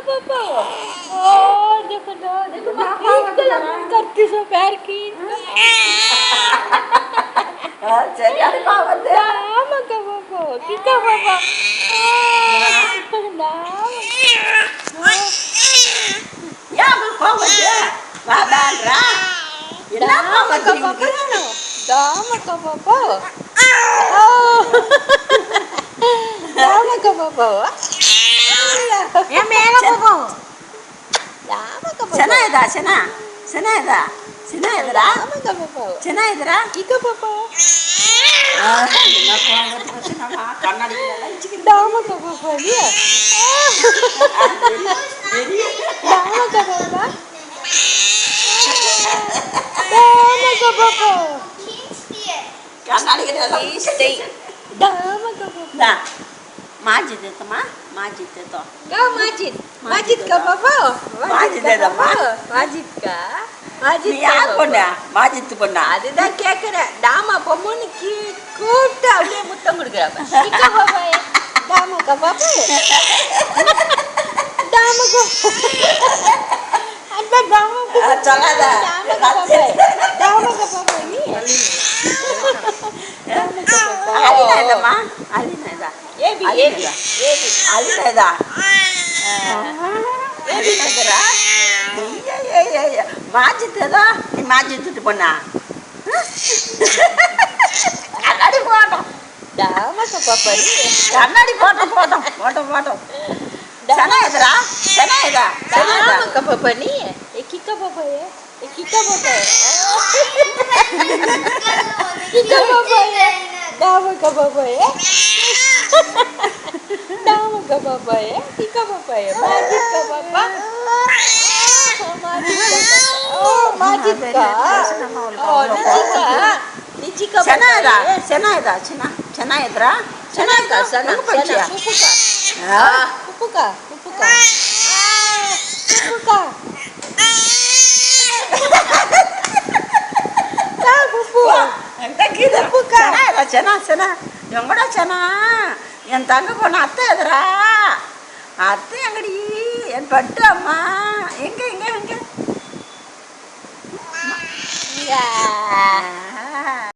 पापा और देखो करती सो पैर की नाम का पापा किका पापा नाम ya berkau aja babara नाम का पापा नाम का पापा नाम का पापा ya mega papa नाम का पापा ಚೆನ್ನಾಗಿದೆ ಚೆನ್ನಾಗಿದೆ ಚೆನ್ನಾಗಿದ್ರಾ नाम का पापा ಚೆನ್ನಾಗಿದ್ರಾ किका पापा ಕನ್ನಡಿ नाम का पापा लिया नाम का पापा नाम का पापा ಕನ್ನಡಿಗೆ नाम का पापा ಮಾಜಿದ್ ಐತಮ್ಮ ಮಾಜಿದ್ ಐತೋ क्या माजिद माजिद का पापा माजिद है दम्मा। माजिद का माजिद का ಯಾರು पापा ಬಣ್ಣ ಮಾಜಿದ್ ಬಣ್ಣ அதுதான் கேக்குறேன் டாமா பொம்முன்னு கூப்பிட்டு அப்படியே முத்தம் கொடுக்குறாங்க இக்கா பாப்பா டாமா கா பாப்பா டாமா கோ அந்த டாமா ಚಲದ டாமா கா பாப்பா டாமா கா பாப்பா நீ டாமா கா பாப்பா ಅಲ್ಲಿನ ಇದಮ್ಮ ಅಲ್ಲಿನ ಇದ ஏபி ஏபி ஏபி ಅಲ್ಲಿನ ಇದ ಅಲ್ಲಿನ ಇದರ ಮಾಜಿದ್ ಅದ ನೀ ಮಾಜಿದ್ ಬಣ್ಣ ಕನ್ನಡಿ ಫೋಟೋ டாமா கா பாப்பா நீ ಕನ್ನಡಿ ಫೋಟೋ ಚೆನ್ನಾಗಿದ್ರ ಚೆನ್ನಾಗಿದ டாமா கா பாப்பா நீ கிக்கா பாப்பா கிக்கா பாப்பா கிக்கா பாப்பா டாமா கா பாப்பா டாமா கா பாப்பா கிக்கா பாப்பா மாஜித் கா பாப்பா ಮಾಜಿದ್ ಕಾ ನಿಚಿಕ ಚೆನ್ನಾಗಿದ ಚೆನ್ನಾಗಿದ್ರ ಚೆನ್ನಾಗ ಸಣ್ಣ ಉಪ್ಪುಕ என் தங்க பொண்ணு அத்தை எதுரா அத்தை எங்கடி என் பட்டு அம்மா எங்க எங்க எங்க